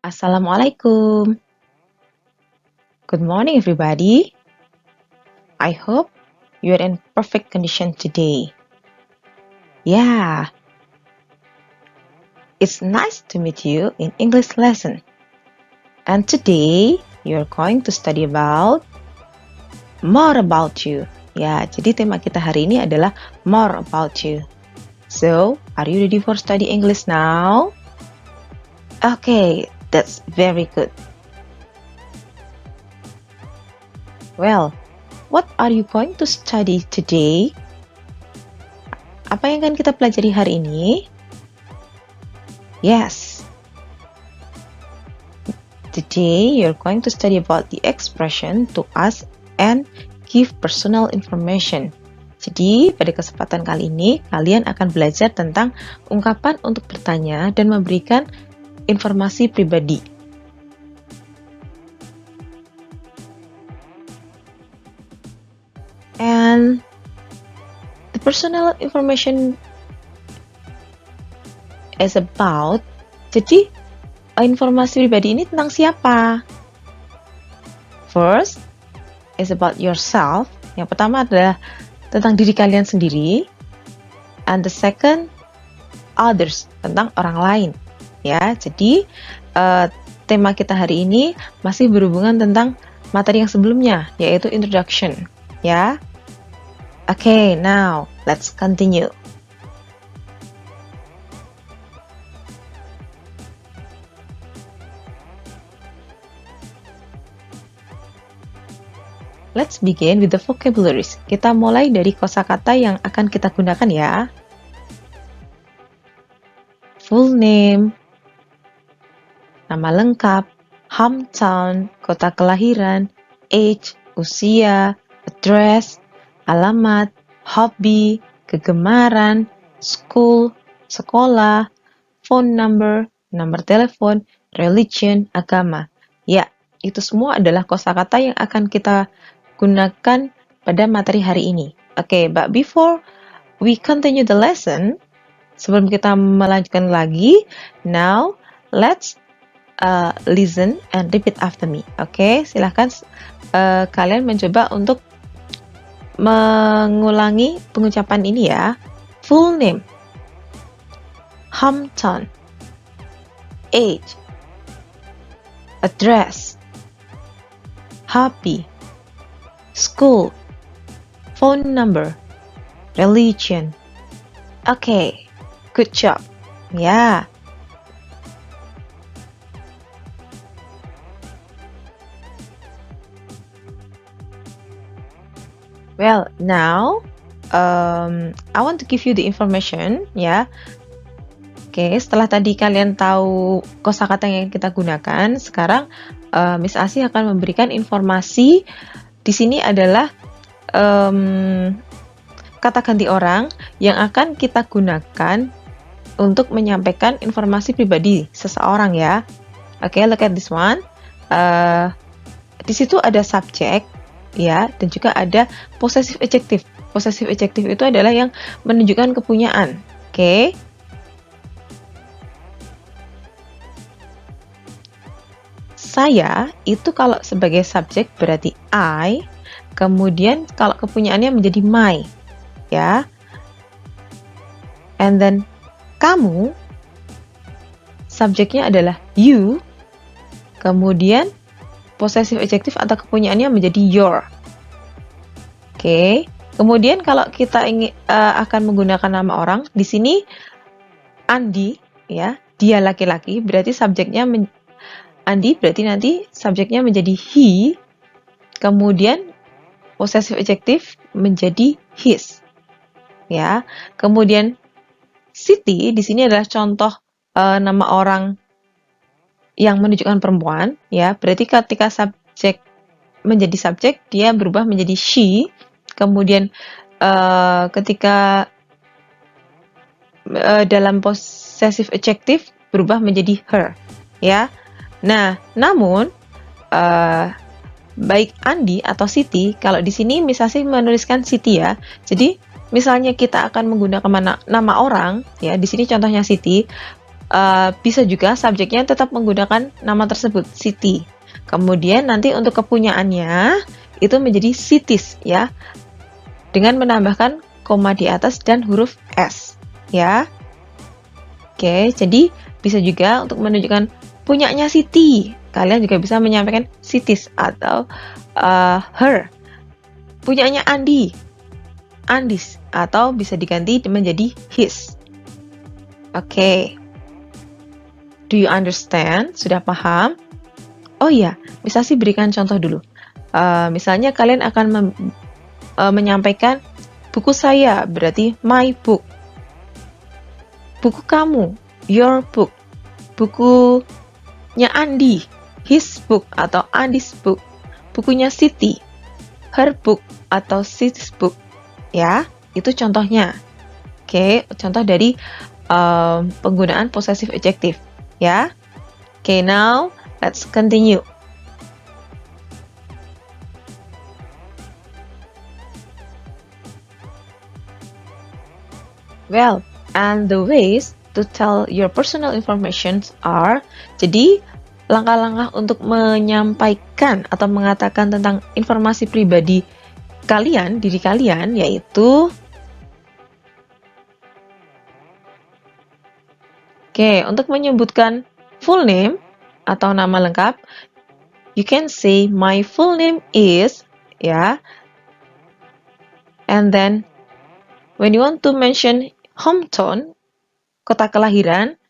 Assalamualaikum. Good morning, everybody. I hope you are in perfect condition today. Yeah, it's nice to meet you in English lesson. And today you're going to study about more about you. Ya, jadi tema kita hari ini adalah more about you. So, are you ready for study English now? Okay, that's very good. Well, what are you going to study today? Apa yang akan kita pelajari hari ini? Yes. Today you're going to study about the expression to ask and give personal information. Jadi, pada kesempatan kali ini kalian akan belajar tentang ungkapan untuk bertanya dan memberikan informasi pribadi. And the personal information is about, jadi informasi pribadi ini tentang siapa? First is about yourself. Yang pertama adalah tentang diri kalian sendiri. And the second, others, tentang orang lain. Ya, jadi tema kita hari ini masih berhubungan tentang materi yang sebelumnya, yaitu introduction. Ya. Okay, now let's continue. Let's begin with the vocabularies. Kita mulai dari kosakata yang akan kita gunakan ya. Full name, nama lengkap, hometown, kota kelahiran, age, usia, address, alamat, hobi, kegemaran, school, sekolah, phone number, nomor telepon, religion, agama. Ya, itu semua adalah kosakata yang akan kita gunakan pada materi hari ini. Okay, but before we continue the lesson, sebelum kita melanjutkan lagi, now let's listen and repeat after me. Okay, silahkan kalian mencoba untuk mengulangi pengucapan ini ya. Full name, hometown, age, address, hobby, school, phone number, religion. Okay, good job. Yeah. Well, now I want to give you the information, ya. Oke, setelah tadi kalian tahu kosakata yang kita gunakan, sekarang Miss Asi akan memberikan informasi. Di sini adalah kata ganti orang yang akan kita gunakan untuk menyampaikan informasi pribadi seseorang ya. Oke, look at this one. Di situ ada subjek ya, dan juga ada possessive adjective. Possessive adjective itu adalah yang menunjukkan kepunyaan. Oke. Saya itu kalau sebagai subjek berarti I, kemudian kalau kepunyaannya menjadi my, ya. And then kamu, subjeknya adalah you, kemudian possessive adjective atau kepunyaannya menjadi your. Oke. Kemudian kalau kita ingin akan menggunakan nama orang, di sini Andi, ya, dia laki-laki, berarti subjeknya Andi berarti nanti subjeknya menjadi he, kemudian possessive adjective menjadi his. Ya. Kemudian Siti di sini adalah contoh nama orang yang menunjukkan perempuan, ya. Berarti ketika subjek menjadi subjek, dia berubah menjadi she. Kemudian ketika dalam possessive adjective berubah menjadi her, ya. Nah, namun baik Andi atau Siti, kalau di sini misalnya menuliskan Siti ya. Jadi, misalnya kita akan menggunakan nama orang, ya, di sini contohnya Siti, bisa juga subjeknya tetap menggunakan nama tersebut, city. Kemudian nanti untuk kepunyaannya itu menjadi cities ya, dengan menambahkan koma di atas dan huruf S ya. Oke, jadi bisa juga untuk menunjukkan punyanya Siti. Kalian juga bisa menyampaikan cities atau her. Punyanya Andi, Andis, atau bisa diganti menjadi his. Oke. Do you understand? Sudah paham? Oh iya, bisa sih berikan contoh dulu. Misalnya kalian akan menyampaikan buku saya, berarti my book. Buku kamu, your book. Bukunya Andi, his book atau Andi's book. Bukunya Siti, her book atau Siti's book. Ya, itu contohnya. Oke, contoh dari penggunaan possessive adjective. Ya. Oke, now let's continue. Well, and the ways to tell your personal information are, jadi langkah-langkah untuk menyampaikan atau mengatakan tentang informasi pribadi kalian, diri kalian, yaitu oke, untuk menyebutkan full name atau nama lengkap, you can say my full name is, ya. And then when you want to mention hometown, kota kelahiran,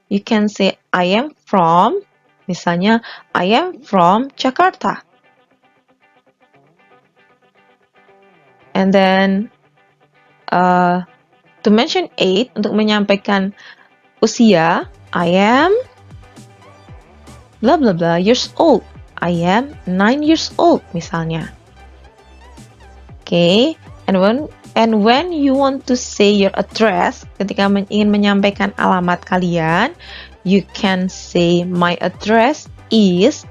you can say I am from, misalnya I am from Jakarta. And then to mention age, untuk menyampaikan usia, I am blah blah blah years old. I am 9 years old misalnya. Okay, and when you want to say your address, ketika ingin menyampaikan alamat kalian, you can say my address is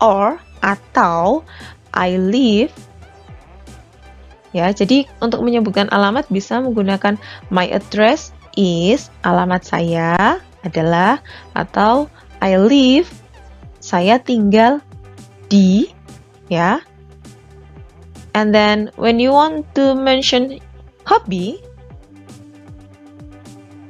or atau I live. Ya, jadi untuk menyebutkan alamat bisa menggunakan my address is, alamat saya adalah, atau I live, saya tinggal di, ya. And then when you want to mention hobby,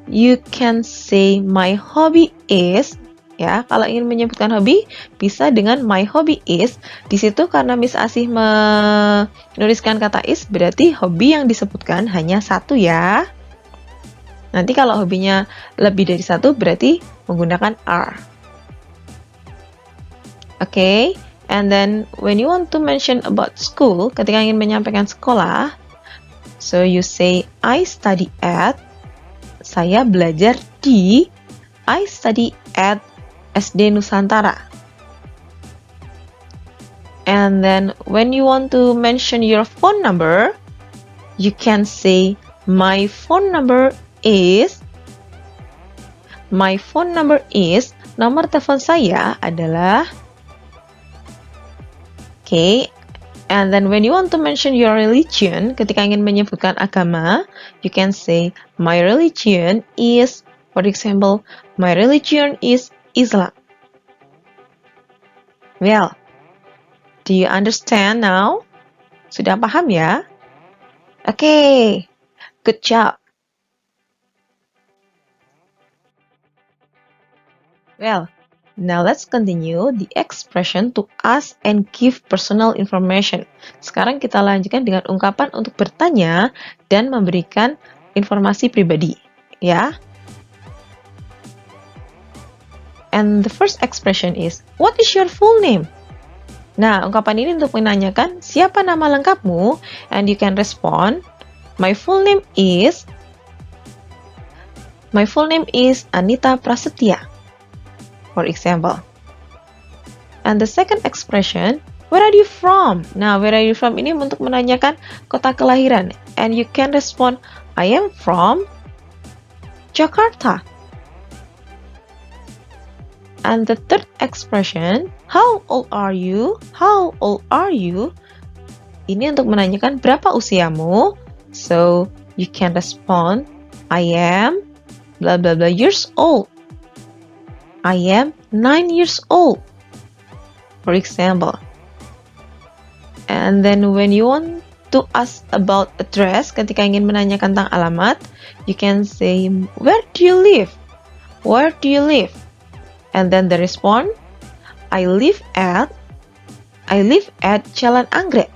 you can say my hobby is, ya. Kalau ingin menyebutkan hobi bisa dengan my hobby is. Di situ karena Miss Asih menuliskan kata is, berarti hobi yang disebutkan hanya satu ya. Nanti kalau hobinya lebih dari satu berarti menggunakan are. Okay, and then when you want to mention about school, ketika ingin menyampaikan sekolah, so you say I study at, saya belajar di, I study at SD Nusantara. And then when you want to mention your phone number, you can say my phone number is, nomor telepon saya adalah. Okay, and then when you want to mention your religion, ketika ingin menyebutkan agama, you can say my religion is, for example, my religion is Islam. Well, do you understand now? Sudah paham ya? Okay, good job. Well, now let's continue the expression to ask and give personal information. Sekarang kita lanjutkan dengan ungkapan untuk bertanya dan memberikan informasi pribadi, ya. And the first expression is, what is your full name? Nah, ungkapan ini untuk menanyakan siapa nama lengkapmu, and you can respond, my full name is Anita Prasetya. For example. And the second expression, where are you from? Nah, where are you from ini untuk menanyakan kota kelahiran. And you can respond, I am from Jakarta. And the third expression, how old are you? How old are you? Ini untuk menanyakan berapa usiamu. So, you can respond, I am blah blah blah years old. I am 9 years old, for example. And then when you want to ask about address, ketika ingin menanyakan tentang alamat, you can say, where do you live? Where do you live? And then the response, I live at Jalan Anggrek.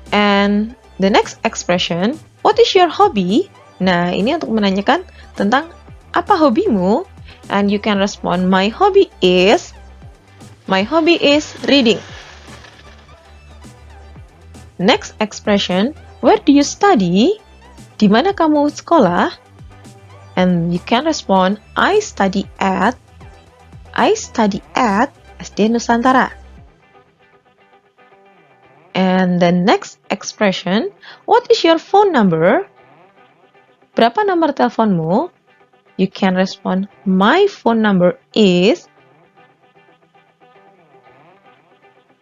And the next expression, what is your hobby? Nah, ini untuk menanyakan tentang apa hobimu. And you can respond, my hobby is reading. Next expression, where do you study? Di mana kamu sekolah? And you can respond, I study at SD Nusantara. And the next expression, what is your phone number? Berapa nomor teleponmu? You can respond, my phone number is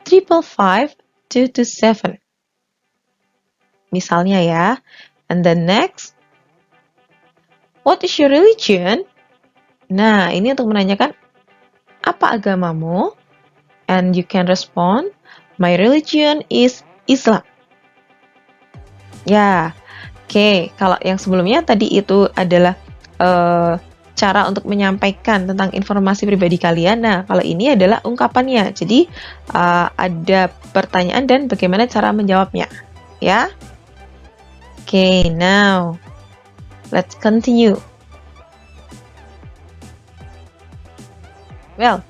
555-227. Misalnya ya. And the next, what is your religion? Nah, ini untuk menanyakan apa agamamu? And you can respond, my religion is Islam. Ya, oke. Kalau yang sebelumnya tadi itu adalah cara untuk menyampaikan tentang informasi pribadi kalian. Nah, kalau ini adalah ungkapannya. Jadi, ada pertanyaan dan bagaimana cara menjawabnya. Ya. Oke, now let's continue. Well,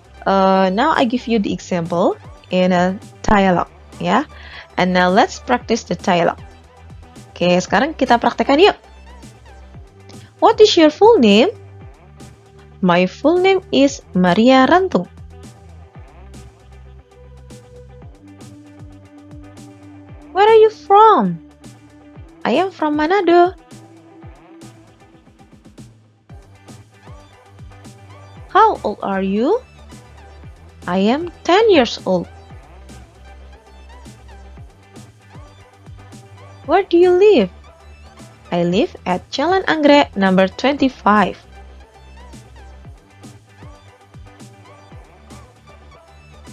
now I give you the example in a dialogue, ya. And now let's practice the dialogue. Oke, sekarang kita praktekkan yuk. What is your full name? My full name is Maria Rantung. Where are you from? I am from Manado. How old are you? I am 10 years old. Where do you live? I live at Jalan Anggrek number 25.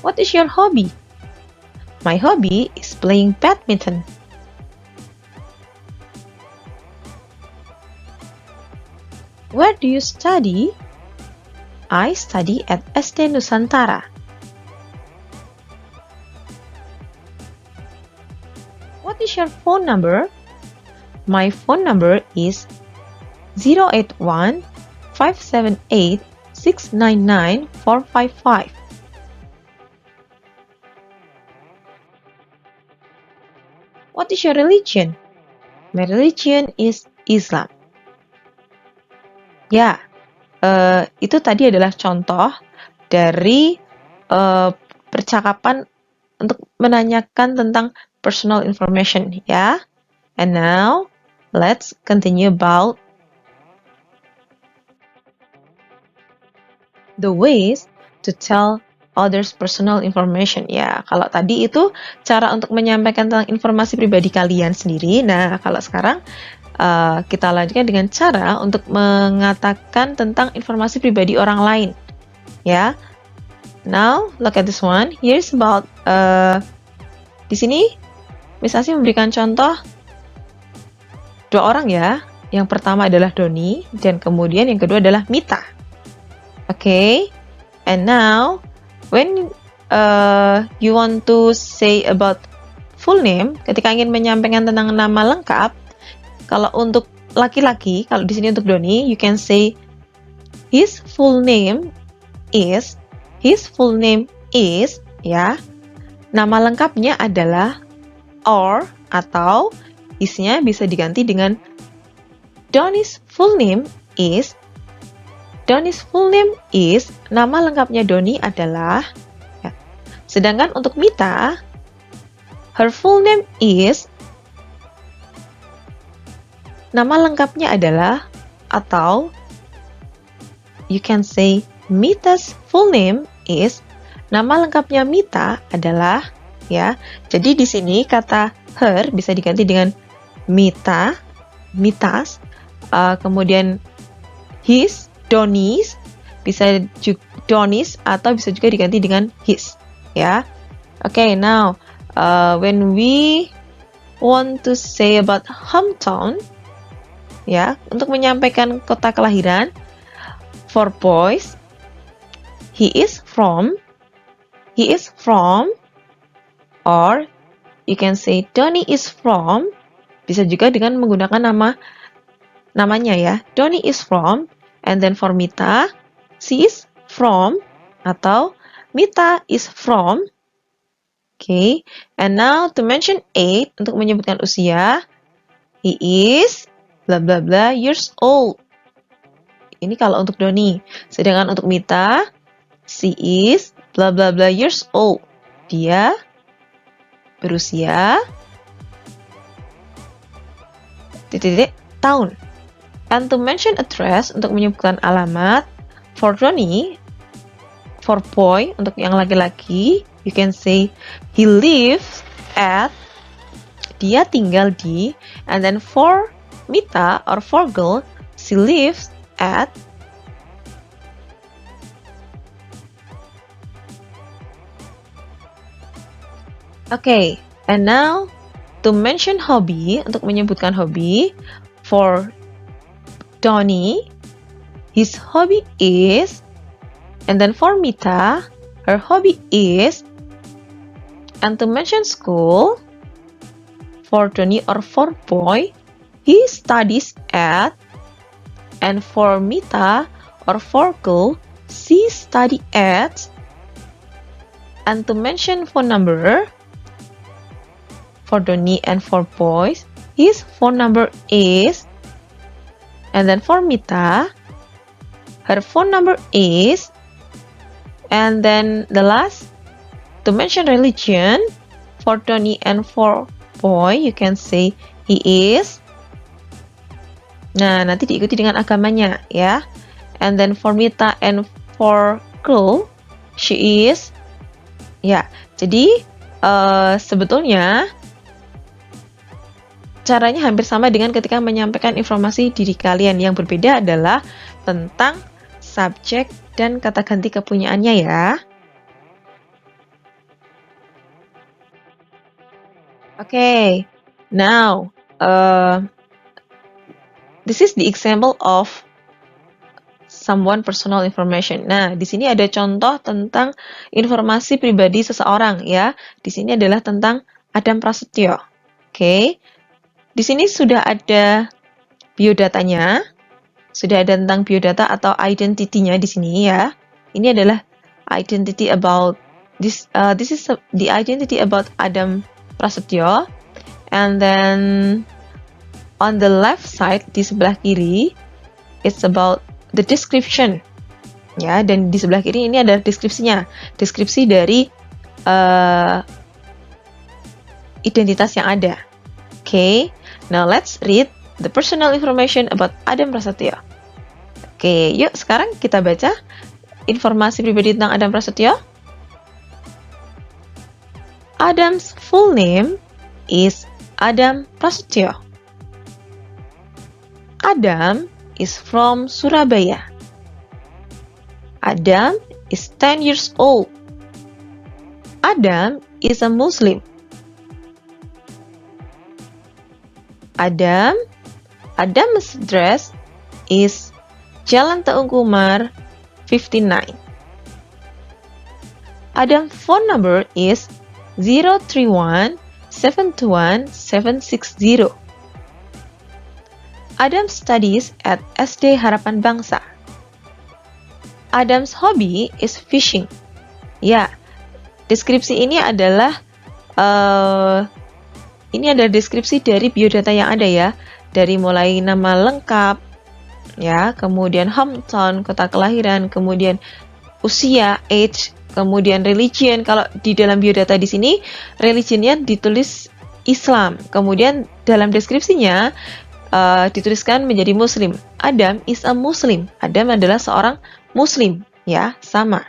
What is your hobby? My hobby is playing badminton. Where do you study? I study at SD Nusantara. What is your phone number? My phone number is 081 578 699 455. What is your religion? My religion is Islam. Ya, itu tadi adalah contoh dari percakapan untuk menanyakan tentang personal information, ya. And now, let's continue about the ways to tell others personal information. Ya, kalau tadi itu cara untuk menyampaikan tentang informasi pribadi kalian sendiri. Nah, kalau sekarang kita lanjutkan dengan cara untuk mengatakan tentang informasi pribadi orang lain. Ya. Now, look at this one. Here's about di sini Miss Asi memberikan contoh dua orang ya. Yang pertama adalah Doni dan kemudian yang kedua adalah Mita. Okay. And now when you want to say about full name, ketika ingin menyampaikan tentang nama lengkap, kalau untuk laki-laki, kalau di sini untuk Doni, you can say his full name is, ya. Nama lengkapnya adalah or atau isnya bisa diganti dengan Doni's full name is. Nama lengkapnya Doni adalah, ya. Sedangkan untuk Mita, her full name is, nama lengkapnya adalah, atau you can say Mita's full name is, nama lengkapnya Mita adalah, ya. Jadi di sini kata her bisa diganti dengan Mita, Mitas, kemudian his, Donnie's, bisa juga Donnie's atau bisa juga diganti dengan his, ya. Okay, now when we want to say about hometown, ya, untuk menyampaikan kota kelahiran, for boys, he is from, or you can say Donnie is from, bisa juga dengan menggunakan namanya ya. Donnie is from, and then for Mita, she is from, atau Mita is from. Okay, and now to mention age, untuk menyebutkan usia, he is bla bla bla years old. Ini kalau untuk Donnie. Sedangkan untuk Mita, she is bla bla bla years old. Dia berusia tahun. And to mention address, untuk menyebutkan alamat, for Donnie, for boy, untuk yang laki-laki, you can say he lives at, dia tinggal di, and then for Mita or for girl, she lives at. Okay, and now to mention hobby, untuk menyebutkan hobi, for Donnie, his hobby is, and then for Mita, her hobby is, and to mention school, for Donnie or for boy, he studies at, and for Mita or for girl, she study at, and to mention phone number, for Donnie and for boys, his phone number is, and then for Mita, her phone number is, and then the last, to mention religion, for Donnie and for boy, you can say he is. Nah, nanti diikuti dengan agamanya ya. And then for Mita and for girl, she is. Ya, jadi sebetulnya caranya hampir sama dengan ketika menyampaikan informasi diri kalian. Yang berbeda adalah tentang subjek dan kata ganti kepunyaannya ya. Okay, now this is the example of someone personal information. Nah, di sini ada contoh tentang informasi pribadi seseorang ya. Di sini adalah tentang Adam Prasetyo. Okay. Di sini sudah ada biodatanya, sudah ada tentang biodata atau identity-nya di sini ya. Ini adalah identity about this. This is the identity about Adam Prasetyo, and then on the left side di sebelah kiri, it's about the description. Ya, dan di sebelah kiri ini ada deskripsinya, deskripsi dari identitas yang ada. Okay. Now let's read the personal information about Adam Prasetyo. Oke, yuk sekarang kita baca informasi pribadi tentang Adam Prasetyo. Adam's full name is Adam Prasetyo. Adam is from Surabaya. Adam is 10 years old. Adam is a Muslim. Adam's address is Jalan Teung Kumar 59. Adam's phone number is 031-721-760. Adam studies at SD Harapan Bangsa. Adam's hobby is fishing. Ya, deskripsi ini adalah deskripsi dari biodata yang ada ya, dari mulai nama lengkap, ya, kemudian hometown, kota kelahiran, kemudian usia, age, kemudian religion. Kalau di dalam biodata di sini, religionnya ditulis Islam, kemudian dalam deskripsinya dituliskan menjadi Muslim. Adam is a Muslim. Adam adalah seorang Muslim, ya, sama.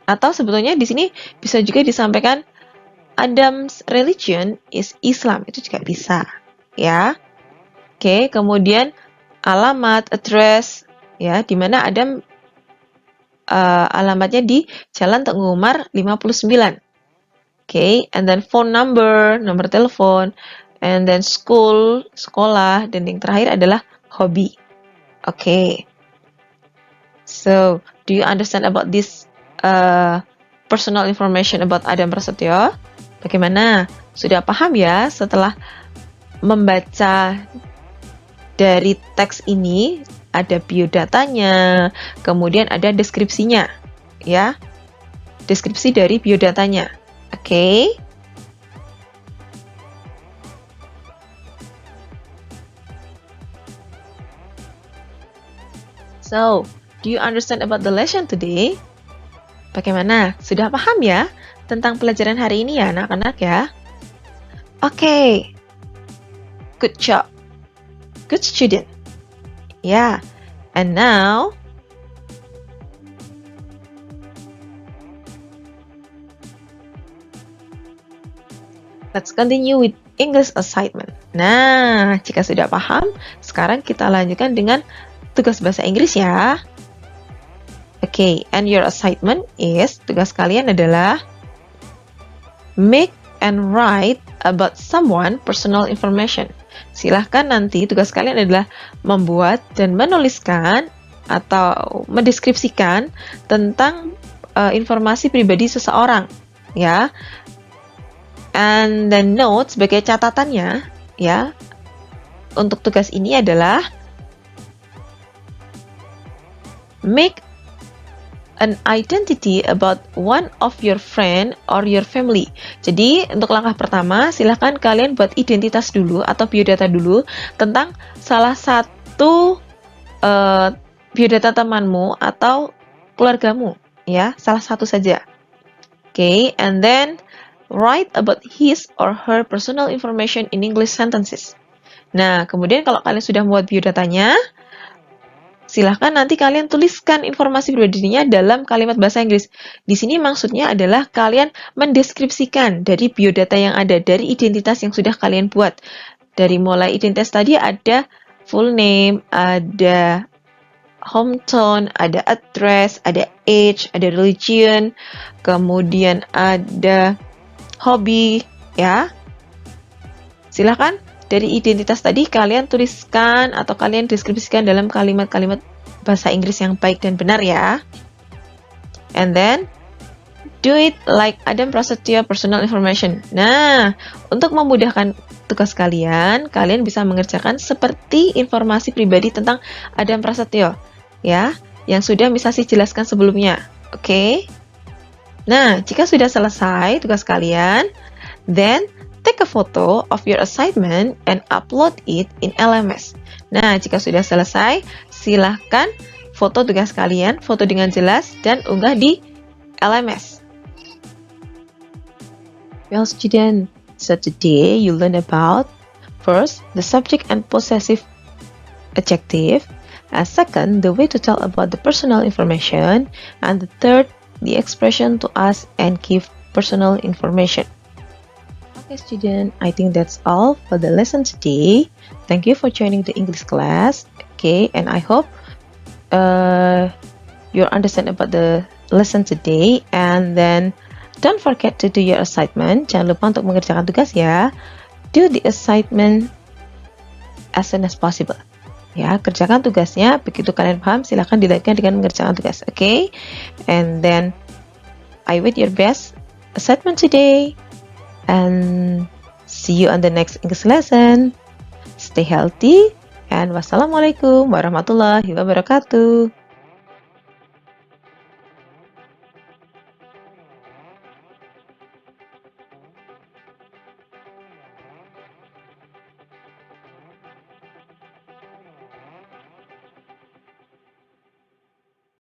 Atau sebetulnya di sini bisa juga disampaikan Adam's religion is Islam, itu juga bisa, ya. Oke, kemudian alamat, address, ya, di mana Adam alamatnya di Jalan Teguh Umar 59. Okay, and then phone number, nomor telepon, and then school, sekolah, dan yang terakhir adalah hobi. Okay. So, do you understand about this personal information about Adam Prasetyo? Bagaimana? Sudah paham ya setelah membaca dari teks ini? Ada biodatanya, kemudian ada deskripsinya, ya. Deskripsi dari biodatanya. Okay. So, do you understand about the lesson today? Bagaimana? Sudah paham ya tentang pelajaran hari ini ya anak-anak ya? Okay. Good job. Good student. Yeah. And now, let's continue with English assignment. Nah, jika sudah paham, sekarang kita lanjutkan dengan tugas bahasa Inggris ya. Okay, and your assignment is, tugas kalian adalah make and write about someone personal information. Silahkan nanti tugas kalian adalah membuat dan menuliskan atau mendeskripsikan tentang informasi pribadi seseorang, ya. And then note sebagai catatannya, ya, untuk tugas ini adalah make an identity about one of your friend or your family. Jadi, untuk langkah pertama, silahkan kalian buat identitas dulu atau biodata dulu tentang salah satu biodata temanmu atau keluargamu, ya, salah satu saja. Okay, and then write about his or her personal information in English sentences. Nah, kemudian kalau kalian sudah membuat biodatanya, silahkan nanti kalian tuliskan informasi pribadinya dalam kalimat bahasa Inggris. Di sini maksudnya adalah kalian mendeskripsikan dari biodata yang ada, dari identitas yang sudah kalian buat. Dari mulai identitas tadi ada full name, ada hometown, ada address, ada age, ada religion, kemudian ada hobi, ya. Silahkan dari identitas tadi kalian tuliskan atau kalian deskripsikan dalam kalimat-kalimat bahasa Inggris yang baik dan benar ya. And then do it like Adam Prasetyo personal information. Nah, untuk memudahkan tugas kalian bisa mengerjakan seperti informasi pribadi tentang Adam Prasetyo, ya, yang sudah bisa saya jelaskan sebelumnya. Oke? Nah, jika sudah selesai tugas kalian, then take a photo of your assignment and upload it in LMS. Nah, jika sudah selesai, silahkan foto tugas kalian, foto dengan jelas, dan unggah di LMS. Well, student, so today you learn about, first, the subject and possessive adjective, and second, the way to tell about the personal information, and the third, the expression to ask and give personal information. Okay, student, I think that's all for the lesson today. Thank you for joining the English class. Okay, and I hope you understand about the lesson today. And then don't forget to do your assignment. Jangan lupa untuk mengerjakan tugas ya. Do the assignment as soon as possible. Ya, kerjakan tugasnya. Begitu kalian paham, silakan dilanjutkan dengan mengerjakan tugas. Okay, and then I wait your best assignment today. And see you on the next English lesson. Stay healthy and wassalamualaikum warahmatullahi wabarakatuh.